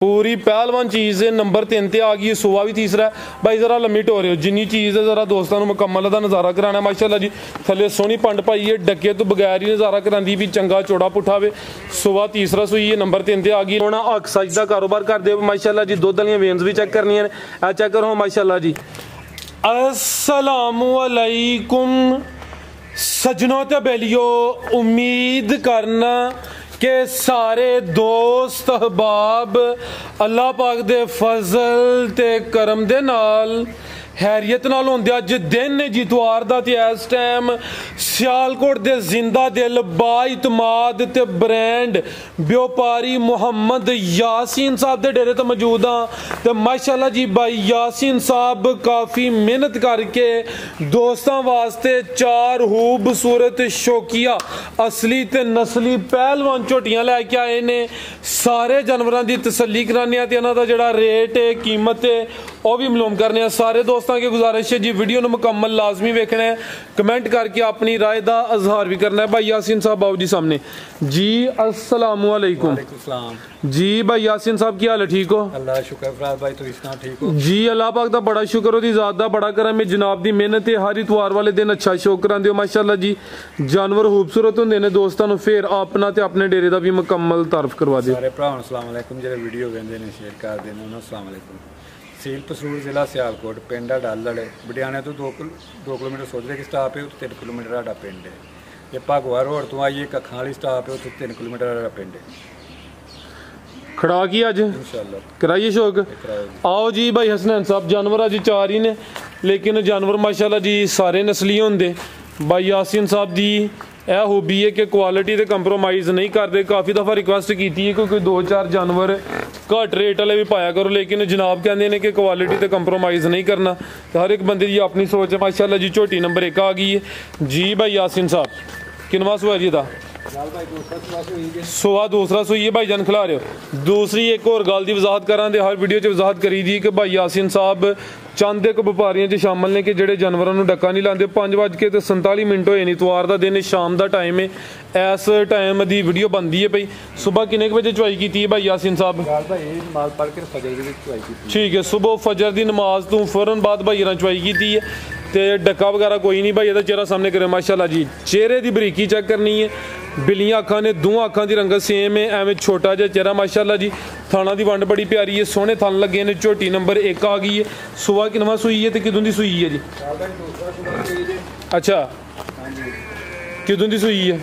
पूरी पहलवान चीज़ है। नंबर 3 ते आ गई है, सुबह भी तीसरा है भाई। ज़रा लम्मी टोर हो जिन्नी चीज़ है, ज़रा दोस्तों को मुकम्मल का नज़ारा कराना माशाल्लाह जी। थले सोहनी पंड पाई है, डके तो बगैर ही नज़ारा करांदी भी चंगा चौड़ा पुठा वे। सुबह तीसरा सूई है, नंबर 3 ते आ गई। होना अक सच का कारोबार कर दे माशाल्लाह जी। दुध वाली वेन्स भी चेक करनी है, चेक करो माशाल्लाह जी। अस्सलामु अलैकुम सजनों ते बेलियो, उम्मीद करना के सारे दोस्त अहबाब अल्लाह पाक दे फजल ते करम दे नाल हैरियत नाल होंदे। अज दिन जितवार दा ते इस टाइम सियालकोट दे जिंदा दिल बाइतमाद ते ब्रांड व्यापारी मोहम्मद यासीन साहब दे डेरे ते मौजूद हाँ। ते माशाल्लाह जी भाई यासीन साहब काफ़ी मेहनत करके दोस्तों वास्ते 4 खूबसूरत शौकिया असली ते नस्ली पहलवान झोटियां लैके आए ने। सारे जानवरों की तसल्ली कराने ते इन्हां दा जिहड़ा रेट है कीमत है वह भी मालूम करने। सारे दोस्तों की गुजारिश है जी वीडियो को मुकम्मल लाजमी वेखना है, कमेंट करके अपनी राय का इजहार भी करना है। भाई यासीन साहब बाबू जी सामने जी। अस्सलामु अलैकुम जी। भाई यासीन साहब की हाल है, ठीक हो? अल्लाह शुक्र फराज भाई, तुम सुनाओ ठीक हो? जी अल्लाह पाक दा बड़ा शुक्र, ओदी ज़ात दा बड़ा करम है। जनाब दी मेहनत है, हर इतवार वाले दिन अच्छा शो करांदे हो माशाल्लाह जी। जानवर खूबसूरत होंदे ने दोस्तों नूं। फिर अपना ते अपने डेरे दा भी मुकम्मल तारफ करवा दिओ। सारे भरावां नूं अस्सलाम वालेकुम, जेहड़े वीडियो वेंदे ने शेयर करदे ने उन्हां नूं अस्सलाम वालेकुम। तहसील पसूर जिला सियालकोट, पिंड डालड़ बडियाने तो 2 किलोमीटर सोजले की स्टाप है, 3 किलोमीटर साडा पिंड है। ते भागवा रोड तो आइए कखां वाली स्टाप है, 3 किलोमीटर साडा पिंड है। खड़ा की अज इंशाअल्लाह कराइए शौक। आओ जी भाई हसनैन साहब, जानवर अज 4 ही ने, लेकिन जानवर माशाल्लाह जी सारे नस्ली होंदे। भाई यासीन साहब दी यह खूबी है कि क्वालिटी से कंप्रोमाइज़ नहीं करते। काफ़ी दफ़ा रिक्वेस्ट की है कि कोई 2-4 जानवर घट रेट वाले भी पाया करो, लेकिन जनाब कहते हैं कि क्वालिटी से कंप्रोमाइज़ नहीं करना। तो हर एक बंदे की अपनी सोच है माशाल्लाह जी। झोटी नंबर 1 आ गई है जी। भाई यासीन साहब किनवा सुआ जी दा? सुहा दूसरा सूई है भाई जान खिला रहे हो। दूसरी एक और गल की वजाहत करा, हर वीडियो च वजाहत करी दी कि भाई यासीन साहब चंद एक व्यापारियों च शामिल ने कि जेडे जानवरों को डक्का नहीं लाते। 5:47 होए नहीं, इतवार का दिन, शाम का टाइम है, इस टाइम की वीडियो बनती है पई। सुबह किन्ने बजे चुवाई की है भाई यासीन साहब? ठीक है, सुबह फजर की नमाज तो फौरन बाद भाई चुवाई की है। तो डक्का वगैरह कोई नहीं भाई, चेहरा सामने करे माशाल्लाह जी। चेहरे की बरीकी चेक करनी है, बिल्लियां अखां ने, 2 अखां की रंगत सेम है, एवं छोटा जिहा चेहरा माशाल्लाह जी। थाना की वंड बड़ी प्यारी है, सोहने थन लगे ने। झोटी नंबर 1 आ गई है। सुबह किनवा सूई है तो किदों की सूई है जी? अच्छा किदों की सूई है?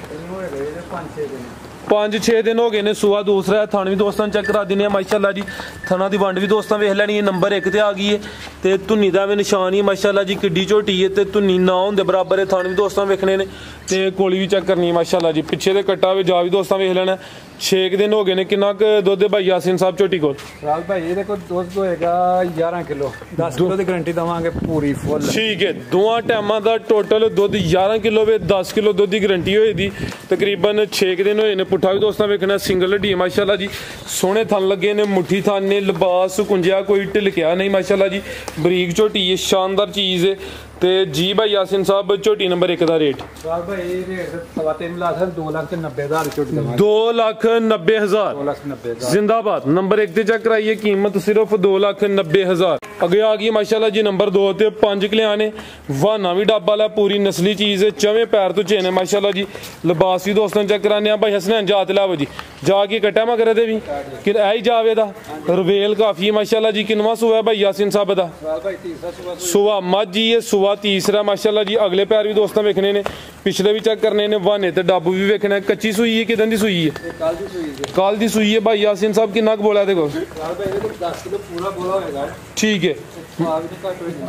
5-6 दिन हो गए ने। सुबह दूसरा है, थन भी दोस्तों चेक करा देने माशाल्लाह जी। थना की वंड भी दोस्तों वेख लैनी है। नंबर 1 ते आ गई है। तो धुनी का भी निशान ही माशाल्लाह जी, किड्डी झोटी है। तो धुनी ना होंदे बराबर है, थन भी दोस्तों वेखने ने। तो कोली भी चेक करनी है माशाल्लाह जी। पिछे तो कट्टा भी जा भी दोस्तों वेख लेना। 6 दिन हो गए ने। कितना दुध है भाई यासीन साहब झोटी को? भाई ये देखो दुध होएगा 11 किलो, 10 किलो की गारंटी देवांगे पूरी फुल। ठीक है, 2 टाइमां का टोटल दुध 11 किलो वे, 10 किलो दुध की गारंटी होई दी। तकरीबन 6 दिन होए ने। पुट्ठा भी दोस्तों वेखना, सिंगल हड्डी माशाल्लाह जी। सोहने थन लगे ने, मुट्ठी थन ने, लिबास कुंजिया कोई ढिलकिया नहीं माशाल्लाह जी। बरीक झोटी है, शानदार चीज़ है। तो जी भाई यासीन साहब झोटी नंबर 1 का रेट? 2,90,000 जिंदाबाद। नंबर 1 चेक कराइए, कीमत सिर्फ 2,90,000। अगे आ गई माशाल्लाह जी नंबर 2 ते 5 किलो ने। वाहना भी डब्बा ला, पूरी नस्ली चीज़ है। 4वें पैर तो चेन है माशाल्लाह जी। लिबास भी दोस्तों चेक कराने भाई हसनैन जात लाओ जी। जाके कट्टा मा करे भी कि आई जावे दा रवेल काफ़ी है माशाल्लाह जी। किनवा सुबह है भाई यासीन साहब दा? सुबह मझ ही है, सुबह तीसरा माशाल्लाह जी। अगले पैर भी दोस्तों वेखने ने, पिछले भी चेक करने ने, वाहने ते डब्बू भी वेखना है। कच्ची सूई है किदन दी सूई है? कल दी सूई है भाई यासीन साहब। कितना बोला देखो? ठीक है,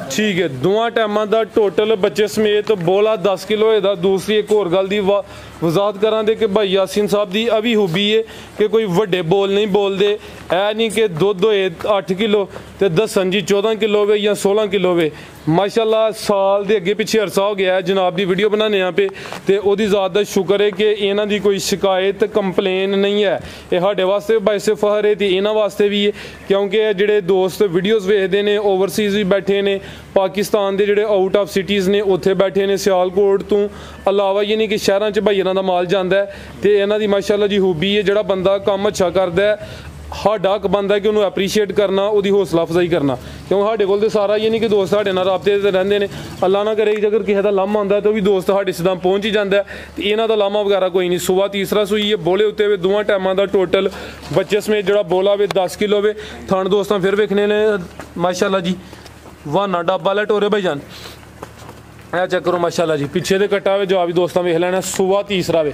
ठीक है। 2 टाइमां का टोटल बच्चे समेत बोला 10 किलो होएगा। दूसरी एक होर गल दी वजाहत करा दे कि भाई यासीन साहब की अभी खूबी है कि कोई वड्डे बोल नहीं बोलते। है नहीं कि दुध होए 8 किलो तो दसन जी 14 किलो वे या 16 किलो वे। माशाल्लाह साल के अगे पिछे अरसा हो गया है जनाब की वीडियो बनाने पे। तो वही ज़ात का शुक्र है कि इन्हों की कोई शिकायत कंप्लेन नहीं है। ये साढ़े वास्ते बाइसे फखर है, तो इन्होंने वास्ते भी है, क्योंकि जोड़े दोस्त वीडियोज़ वेखते हैं ओवरसीज़ भी बैठे ने, पाकिस्तान के जोड़े आउट ऑफ सिटीज़ ने उत्थे बैठे ने। सियालकोट तो अलावा ये नहीं कि शहरों च भाई इन्हों का माल जाता है। तो इन्हों की माशाल्लाह जी खूबी है, जोड़ा बंदा काम अच्छा करता है ਸਾਡਾ ਹੱਕ ਬਣਦਾ ਕਿ ਉਹਨੂੰ ਐਪਰੀਸ਼ੀਏਟ ਕਰਨਾ, ਉਹਦੀ ਹੌਸਲਾ ਅਫਜ਼ਾਈ ਕਰਨਾ, ਕਿਉਂਕਿ ਸਾਡੇ ਕੋਲ ਤੇ ਸਾਰਾ ਇਹ ਨਹੀਂ ਕਿ ਦੋਸਤ ਸਾਡੇ ਨਾਲ ਰਾਬਤੇ ਤੇ ਰਹਿੰਦੇ ਨੇ। ਅੱਲਾ ਨਾ ਕਰੇ ਜੇਕਰ ਕਿਸੇ ਦਾ ਲਾਮਾ ਆਉਂਦਾ ਤਾਂ ਉਹ ਵੀ ਦੋਸਤ ਸਾਡੇ ਸਿੱਧਾ ਪਹੁੰਚ ਹੀ ਜਾਂਦਾ ਤੇ ਇਹਨਾਂ ਦਾ ਲਾਮਾ ਵਗੈਰਾ ਕੋਈ ਨਹੀਂ। ਸੁਬਾ ਤੀਸਰਾ ਸੂਈ ਹੈ, ਬੋਲੇ ਉੱਤੇ ਵੇ ਦੋਵਾਂ ਟਾਈਮਾਂ ਦਾ ਟੋਟਲ ਬੱਚੇ ਸਮੇਤ ਜਿਹੜਾ ਬੋਲਾ ਵੇ 10 ਕਿਲੋ ਵੇ। ਥਣ ਦੋਸਤਾਂ ਫਿਰ ਵੇਖਣੇ ਨੇ ਮਾਸ਼ਾਅੱਲਾ ਜੀ, ਵਾਨਾ ਡੱਬਾ ਲੈ ਟੋਰੇ ਭਾਈ ਜਾਨ ਇਹ ਚੈੱਕ ਕਰੋ ਮਾਸ਼ਾਅੱਲਾ ਜੀ। ਪਿੱਛੇ ਦੇ ਕੱਟਾ ਵੇ ਜਵਾਬ ਵੀ ਦੋਸਤਾਂ ਵੇਖ ਲੈਣਾ। ਸੁਬਾ ਤੀਸਰਾ ਵੇ,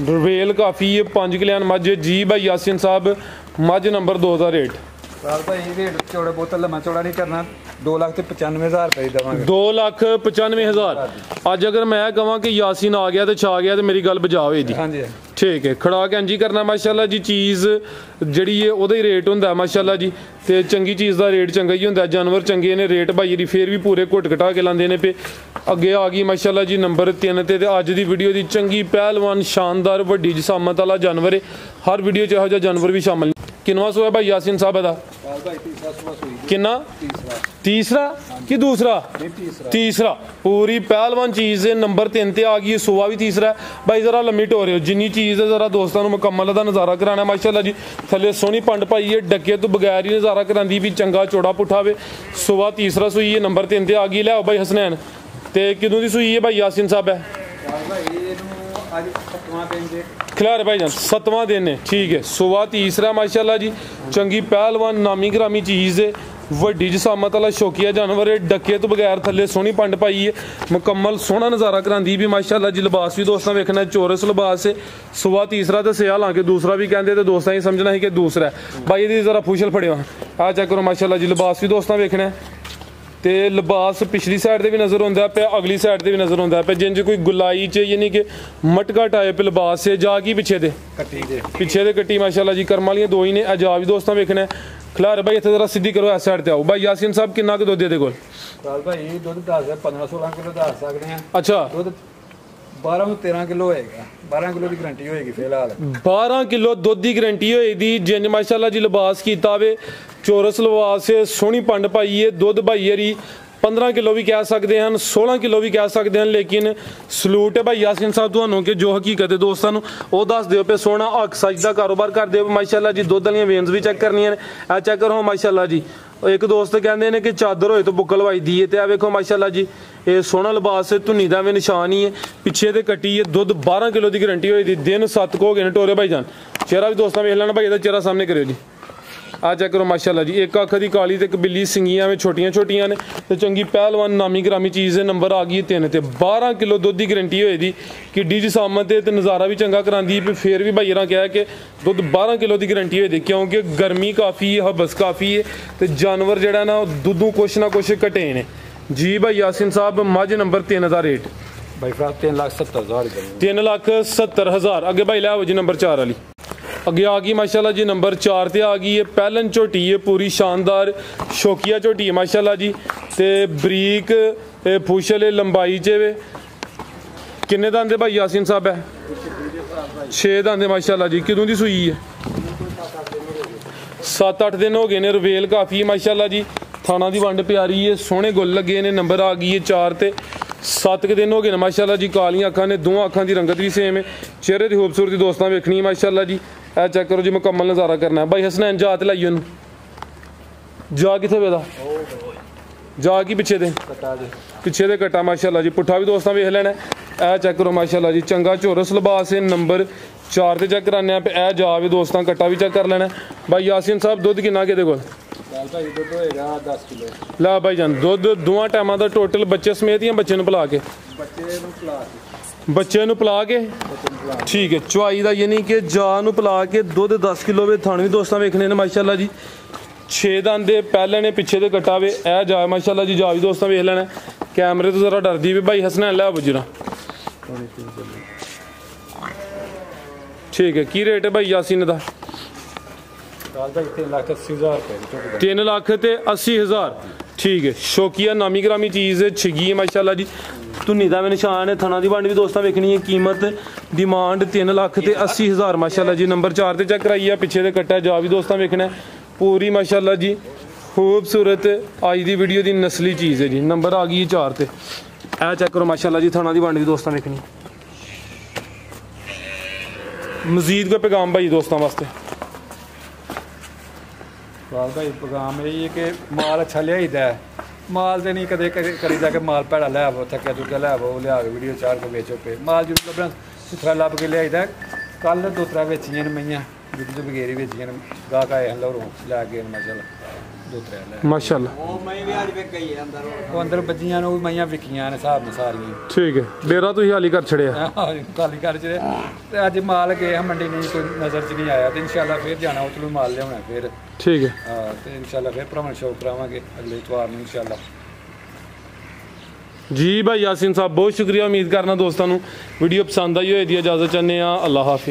ਰਵੇਲ ਕਾਫੀ ਹੈ, 5 ਕਿਲਿਆਨ ਮੱਝ ਜੀ ਭਾਈ ਯਾਸੀਨ ਸਾਹਿਬ, ਮੱਝ ਨੰਬਰ 2 ਦਾ ਰੇਟ ਰਾਲ ਭਾਈ ਰੇਟ ਚੌੜੇ ਬੋਤਲ ਲੰਮਾ ਚੌੜਾ ਨਹੀਂ ਕਰਨਾ, 2,95,000 ਰੁਪਏ ਦੇਵਾਂਗੇ। 2,95,000। ਅੱਜ ਅਗਰ ਮੈਂ ਕਹਾਂ ਕਿ ਯਾਸੀਨ ਆ ਗਿਆ ਤੇ ਛਾ ਗਿਆ ਤੇ ਮੇਰੀ ਗੱਲ ਬਜਾ ਹੋਏ ਦੀ। ਹਾਂਜੀ ਠੀਕ ਹੈ, ਖੜਾ ਕੇ ਇੰਜੀ ਕਰਨਾ ਮਾਸ਼ਾਅੱਲਾ ਜੀ। ਚੀਜ਼ ਜਿਹੜੀ ਹੈ ਉਹਦਾ ਹੀ ਰੇਟ ਹੁੰਦਾ ਮਾਸ਼ਾਅੱਲਾ ਜੀ, ਤੇ ਚੰਗੀ ਚੀਜ਼ ਦਾ ਰੇਟ ਚੰਗਾ ਹੀ ਹੁੰਦਾ। ਜਾਨਵਰ ਚੰਗੇ ਨੇ, ਰੇਟ ਭਾਈ ਦੀ ਫੇਰ ਵੀ ਪੂਰੇ ਘੁੱਟ ਘਟਾ ਕੇ ਲਾਉਂਦੇ ਨੇ ਪੇ। ਅੱਗੇ ਆ ਗਈ ਮਾਸ਼ਾਅੱਲਾ ਜੀ ਨੰਬਰ 3 ਤੇ ਅੱਜ ਦੀ ਵੀਡੀਓ ਦੀ ਚੰਗੀ ਪਹਿਲਵਾਨ ਸ਼ਾਨਦਾਰ ਵੱਡੀ ਜਸਾਮਤ ਵਾਲਾ ਜਾਨਵਰ ਹੈ। ਹਰ ਵੀਡੀਓ 'ਚ ਇਹੋ ਜਿਹਾ ਜਾਨਵਰ ਵੀ ਸ਼ਾਮਲ। ਕਿੰਨਵਾਂ ਸੂਆ ਭਾਈ ਯਾਸੀਨ ਸਾਹਿਬ ਦਾ? ਕਿੰਨਾ? तीसरा कि दूसरा? तीसरा। पूरी पहलवान चीज़ है, नंबर 3 ते आ गई, सुबह भी तीसरा है भाई। जरा लम्मी टोरे हो जिन्नी चीज़ है जरा दोस्तों मुकम्मल का नज़ारा कराना माशाल्लाह जी। थले सोहनी पंड पाई है, डके तो बगैर ही नज़ारा करांदी भी, चंगा चौड़ा पुठा वे। सुबह तीसरा सूई है, नंबर 3 ते आ गई। लियाओ भाई हसनैन ते किदों दी सूई है भाई यासीन साहब है? खिलार भाई जान 7वां दिन है। ठीक है, सुबह तीसरा माशाल्लाह जी। चंगी पहलवान नामी ग्रामी चीज़ है, ਵੱਡੀ ਜਸਾਮਤ ਵਾਲਾ ਸ਼ੌਕੀਆ ਜਾਨਵਰ ਹੈ। ਡੱਕੇ ਤੋਂ ਬਗੈਰ ਥੱਲੇ ਸੋਹਣੀ ਪੰਡ ਪਾਈ ਹੈ, ਮੁਕੰਮਲ ਸੋਹਣਾ ਨਜ਼ਾਰਾ ਕਰਾਂਦੀ ਵੀ ਮਾਸ਼ਾਅੱਲਾ ਜੀ। ਲਿਬਾਸ ਵੀ ਦੋਸਤਾਂ ਵੇਖਣਾ ਚੋਰਸ ਲਿਬਾਸ ਹੈ। ਸੁਬਾ ਤੀਸਰਾ ਤੇ ਸਿਆਲ ਆ ਕੇ ਦੂਸਰਾ ਵੀ ਕਹਿੰਦੇ ਤੇ ਦੋਸਤਾਂ ਹੀ ਸਮਝਣਾ ਸੀ ਕਿ ਦੂਸਰਾ ਭਾਈ। ਇਹਦੀ ਜ਼ਰਾ ਫੁਸ਼ਲ ਫੜਿਓ ਆ ਚੈੱਕ ਕਰੋ ਮਾਸ਼ਾਅੱਲਾ ਜੀ। ਲਿਬਾਸ ਵੀ ਦੋਸਤਾਂ ਵੇਖਣਾ ਤੇ ਲਿਬਾਸ ਪਿਛਲੀ ਸਾਈਡ ਤੇ ਵੀ ਨਜ਼ਰ ਆਉਂਦਾ ਪਿਆ, ਅਗਲੀ ਸਾਈਡ ਤੇ ਵੀ ਨਜ਼ਰ ਆਉਂਦਾ ਪਿਆ, ਜਿੰਜ ਕੋਈ ਗੁਲਾਈ ਚ ਯਾਨੀ ਕਿ ਮਟਕਾ ਟਾਈਪ ਲਿਬਾਸ ਹੈ। ਜਾ ਕੀ ਪਿੱਛੇ ਦੇ ਕੱਟੀ ਮਾਸ਼ਾਅੱਲਾ ਜੀ। ਕਰਮ ਵਾਲੀਆਂ ਦੋ ਹੀ ਨੇ। ਅਜਾ ਵੀ ਦੋਸਤਾਂ ਵੇਖਣਾ। खिलार भाई इतने जरा सीधी करो इस साइड ते आओ भाई। यासीन साहब कितना के दुध दे कोल? भाई दुध 15-16 किलो दस सकते हैं। अच्छा, दुध 12-13 किलो होएगा। 12 किलो की गारंटी होएगी फिलहाल। 12 किलो दुध की गारंटी होएगी। जिंज माशाल्लाह जी लिबास कीता वे, चोरस लिबास है, सोहनी पंड पाई है। दुध भाई हरी 15 किलो भी कह सकते हैं, 16 किलो भी कह सकते हैं। लेकिन सलूट है भाई यासीन साहब ਤੁਹਾਨੂੰ ਕਿ ਜੋ ਹਕੀਕਤ ਹੈ ਦੋਸਤਾਂ ਨੂੰ ਉਹ ਦੱਸ ਦਿਓ ਪੇ। ਸੋਹਣਾ ਹੱਕ ਸੱਚ ਦਾ ਕਾਰੋਬਾਰ ਕਰਦੇ ਹੋ ਮਾਸ਼ਾਅੱਲਾ ਜੀ। ਦੁੱਧ ਵਾਲੀਆਂ ਵੇਨਸ ਵੀ ਚੈੱਕ ਕਰਨੀਆਂ ਨੇ, ਆ ਚੈੱਕ ਕਰੋ ਮਾਸ਼ਾਅੱਲਾ ਜੀ। ਇੱਕ ਦੋਸਤ ਕਹਿੰਦੇ ਨੇ ਕਿ ਚਾਦਰ ਹੋਏ ਤਾਂ ਬੁੱਕਲ ਵਜਦੀ ਹੈ, ਤੇ ਆ ਵੇਖੋ ਮਾਸ਼ਾਅੱਲਾ ਜੀ ਇਹ ਸੋਹਣਾ ਲਿਬਾਸ ਹੈ, ਧੁੰਨੀ ਦਾ ਵੀ ਨਿਸ਼ਾਨ ਹੀ ਹੈ। ਪਿੱਛੇ ਤੇ ਕੱਟੀ ਹੈ। ਦੁੱਧ 12 ਕਿਲੋ ਦੀ ਗਾਰੰਟੀ ਹੋਈ ਦੀ। ਦਿਨ 7 ਹੋ ਗਏ ਨੇ ਟੋਰੇ ਭਾਈ ਜਾਨ। ਚਿਹਰਾ ਵੀ ਦੋਸਤਾਂ ਵੇਖ ਲੈਣਾ ਭਾਈ, ਇਹਦਾ ਚਿਹਰਾ ਸਾਹਮਣੇ ਕਰਿਓ ਜੀ। ਆ ਚੈੱਕ ਕਰੋ ਮਾਸ਼ਾਅੱਲਾ ਜੀ। ਇੱਕ ਅੱਖ ਦੀ ਕਾਲੀ ਤੇ ਇੱਕ ਬਿੱਲੀ, ਸਿੰਗੀਆਂ ਵਿੱਚ ਛੋਟੀਆਂ ਛੋਟੀਆਂ ਨੇ ਤੇ ਚੰਗੀ ਪਹਿਲਵਾਨ ਨਾਮੀ ਗ੍ਰਾਮੀ ਚੀਜ਼ ਹੈ। ਨੰਬਰ ਆ ਗਈ 3 ਤੇ 12 ਕਿਲੋ ਦੁੱਧ ਦੀ ਗਾਰੰਟੀ ਹੋਏ ਦੀ। ਕਿੱਡੀ ਜਸਾਮਤ ਹੈ ਤੇ ਨਜ਼ਾਰਾ ਵੀ ਚੰਗਾ ਕਰਾਂਦੀ। ਫਿਰ ਵੀ ਭਾਈਰਾਂ ਕਿਹਾ ਕਿ ਦੁੱਧ 12 ਕਿਲੋ ਦੀ ਗਾਰੰਟੀ ਹੋਏ ਦੀ, ਕਿਉਂਕਿ ਗਰਮੀ ਕਾਫੀ ਹੈ, ਹਬਸ ਕਾਫੀ ਹੈ ਤੇ ਜਾਨਵਰ ਜਿਹੜਾ ਨਾ ਦੁੱਧੋਂ ਕੁਛ ਨਾ ਕੁਛ ਘਟੇ ਨੇ ਜੀ। ਭਾਈ ਯਾਸੀਨ ਸਾਹਿਬ ਮੱਝ ਨੰਬਰ 3 ਦਾ ਰੇਟ ਭਾਈ 3,70,000 3,70,000। ਅੱਗੇ ਭਾਈ ਲਿਆਓ ਜੀ ਨੰਬਰ 4 ਵਾਲੀ। ਅੱਗੇ ਆ ਗਈ ਮਾਸ਼ਾਅੱਲਾ ਜੀ ਨੰਬਰ 4 ਤੇ ਆ ਗਈ ਹੈ। ਪਹਿਲਨ ਝੋਟੀ ਹੈ, ਪੂਰੀ ਸ਼ਾਨਦਾਰ ਸ਼ੌਕੀਆ ਝੋਟੀ ਹੈ ਮਾਸ਼ਾਅੱਲਾ ਜੀ। ਤੇ ਬਰੀਕ ਫੁਸ਼ਲ ਲੰਬਾਈ ਚ ਵੇ। ਕਿੰਨੇ ਦੰਦ ਦੇ ਭਾਈ ਯਾਸੀਨ ਸਾਹਿਬ ਹੈ? 6 ਦੰਦ ਮਾਸ਼ਾਅੱਲਾ ਜੀ। ਕਿਦੋਂ ਦੀ ਸੂਈ ਹੈ? 7-8 ਦਿਨ ਹੋ ਗਏ ਨੇ। ਰਵੇਲ ਕਾਫੀ ਮਾਸ਼ਾਅੱਲਾ ਜੀ। ਥਾਣਾ ਦੀ ਵੰਡ ਪਿਆਰੀ ਹੈ, ਸੋਹਣੇ ਗੁੱਲ ਲੱਗੇ ਨੇ। ਨੰਬਰ ਆ ਗਈ ਹੈ 4 ਤੇ 7 ਕੁ ਦਿਨ ਹੋ ਗਏ ਨੇ ਮਾਸ਼ਾਅੱਲਾ ਜੀ। ਕਾਲੀਆਂ ਅੱਖਾਂ ਨੇ, ਦੋਵਾਂ ਅੱਖਾਂ ਦੀ ਰੰਗਤ ਵੀ ਸੇਮ ਹੈ। ਚਿਹਰੇ ਦੀ ਖੂਬਸੂਰਤੀ ਦੋਸਤਾਂ ਵੇਖਣੀ ਹੈ ਮਾਸ਼ਾਅੱਲਾ ਜੀ। ਇਹ ਚੈੱਕ ਕਰੋ ਜੀ, ਮੁਕੰਮਲ ਨਜ਼ਾਰਾ ਕਰਨਾ ਹੈ ਭਾਈ ਹਸਨੈਨ। ਜਾਤ ਲਾਈ ਉਹਨੂੰ ਜਾ ਕਿੱਥੇ ਵੇਦਾ ਜਾ ਕੀ ਪਿੱਛੇ ਦੇ ਕੱਟਾ ਮਾਸ਼ਾਅੱਲਾ ਜੀ। ਪੁੱਠਾ ਵੀ ਦੋਸਤਾਂ ਵੇਖ ਲੈਣਾ। ਇਹ ਚੈੱਕ ਕਰੋ ਮਾਸ਼ਾਅੱਲਾ ਜੀ। ਚੰਗਾ ਚੋਰਸ ਲਿਬਾਸ ਹੈ। ਨੰਬਰ 4 ਤੇ ਚੈੱਕ ਕਰਾਨੇ ਆ। ਇਹ ਜਾ ਵੀ ਦੋਸਤਾਂ ਕੱਟਾ ਵੀ ਚੈੱਕ ਕਰ ਲੈਣਾ ਭਾਈ ਯਾਸੀਨ ਸਾਹਿਬ। ਦੁੱਧ ਕਿੰਨਾ ਕਿਹਦੇ ਕੋਲ? ਦੁੱਧ ਹੋਏਗਾ 10 ਕਿਲੋ। ਲਾ ਭਾਈ ਜਾਨ ਦੁੱਧ ਦੋਵਾਂ ਟਾਈਮਾਂ ਦਾ ਟੋਟਲ ਬੱਚੇ ਸਮੇਤ ਜਾਂ ਬੱਚੇ ਨੂੰ ਪਿਲਾ ਕੇ? ਬੱਚੇ ਨੂੰ ਪਿਲਾ ਕੇ। ਠੀਕ ਹੈ, ਚਵਾਈ ਦਾ ਯਾਨੀ ਕਿ ਜਾ ਨੂੰ ਪਿਲਾ ਕੇ ਦੁੱਧ 10 ਕਿਲੋ ਵੇ। ਥਣ ਵੀ ਦੋਸਤਾਂ ਵੇਖਣੇ ਨੇ ਮਾਸ਼ਾਅੱਲਾ ਜੀ। 6 ਦੰਦ ਦੇ ਪਹਿਲੇ ਨੇ, ਪਿੱਛੇ ਦੇ ਕੱਟਾ ਵੇ। ਇਹ ਜਾ ਮਾਸ਼ਾਅੱਲਾ ਜੀ। ਜਾ ਵੀ ਦੋਸਤਾਂ ਵੇਖ ਲੈਣਾ। ਕੈਮਰੇ ਤੋਂ ਜ਼ਰਾ ਡਰਦੀ ਵੀ ਭਾਈ ਹਸਨੈਨ ਲੈ ਬੁਜਰਾ। ਠੀਕ ਹੈ, ਕੀ ਰੇਟ ਹੈ ਭਾਈ ਯਾਸੀਨ ਦਾ? 3,80,000। ठीक है, शौकिया नामी ग्रामी चीज़ है, छिगी है माशाल्लाह जी, धुनी का भी निशान है, थना की वंड भी दोस्तों वेखनी है। कीमत डिमांड 3,80,000 माशाल्लाह जी। नंबर 4 से चेक कराइए, पिछे से कट्टा जा भी दोस्तों वेखना है पूरी माशाल्लाह जी। खूबसूरत अज की वीडियो की नस्ली चीज़ है जी। नंबर आ गई 4 से, ऐ चेक करो माशाल्लाह जी, थना की वंड भी दोस्तों वेखनी। मजीद कोई पैगाम भाई दोस्तों वास्ते? ਇਕਬਾਲ ਭਾਈ ਪੈਗਾਮ ਇਹ ਹੈ ਕਿ ਮਾਲ ਅੱਛਾ ਲਿਆਈਦਾ ਹੈ। ਮਾਲ ਤੇ ਨਹੀਂ ਕਦੇ ਕਰੀਦਾ ਕਿ ਮਾਲ ਭੈੜਾ ਲੈ ਆਵੋ, ਥੱਕਿਆ ਥੁੱਕਿਆ ਲੈ ਆਵੋ, ਲਿਆ ਕੇ ਵੀਡੀਓ ਚਾੜ ਕੇ ਵੇਚੋ ਪੇ। ਮਾਲ ਜ਼ਰੂਰ ਲੱਭਣਾ ਸੁਥਰਾ ਲੱਭ ਕੇ ਲਿਆਈਦਾ। ਕੱਲ 2-3 ਵੇਚੀਆਂ ਨੇ ਮਈਆਂ, ਦੁੱਧ ਤੋਂ ਬਗੈਰ ਹੀ ਵੇਚੀਆਂ ਨੇ। ਗਾਹਕ ਆਏ ਹਨ ਲਹਰੋਂ ਲੈ ਕੇ ਮੈਂ ਚੱਲ 2-3 ਲੈ ਮਾਸ਼ਾਅੱਲਾ। ਉਹ ਅੰਦਰ ਬੱਜੀਆਂ ਨੂੰ ਮਈਆਂ ਵਿਕੀਆਂ ਨੇ ਹਿਸਾਬ ਨਾਲ ਸਾਰੀਆਂ। ਠੀਕ ਹੈ, ਡੇਰਾ ਤੁਸੀਂ ਹਾਲੀ ਕਰ ਛੜਿਆ? ਖਾਲੀ ਕਰ ਚ ਤੇ ਅੱਜ ਮਾਲ ਗਏ ਆ ਮੰਡੀ, ਨਹੀਂ ਕੋਈ ਨਜ਼ਰ ਚ ਨਹੀਂ ਆਇਆ ਤੇ ਇਨਸ਼ਾਅੱਲਾ ਫਿਰ ਜਾਣਾ ਉੱਥੋਂ ਮਾਲ ਲਿਆਉਣਾ ਫਿਰ। ਠੀਕ ਹੈ ਹਾਂ, ਤੇ ਇਨਸ਼ਾਅੱਲਾ ਫਿਰ ਭਰਾਵਾਂ ਸ਼ੌਕ ਕਰਾਵਾਂਗੇ ਅਗਲੇ ਇਤਵਾਰ ਨੂੰ ਇਨਸ਼ਾਅੱਲਾ। ਜੀ ਭਾਈ ਯਾਸੀਨ ਸਾਹਿਬ ਬਹੁਤ ਸ਼ੁਕਰੀਆ। ਉਮੀਦ ਕਰਨਾ ਦੋਸਤਾਂ ਨੂੰ ਵੀਡੀਓ ਪਸੰਦ ਆਈ ਹੋਏ ਦੀ ਇਜਾਜ਼ਤ ਚਾਹੁੰਦੇ ਆ। ਅੱਲਾਹ ਹਾਫਿਜ਼।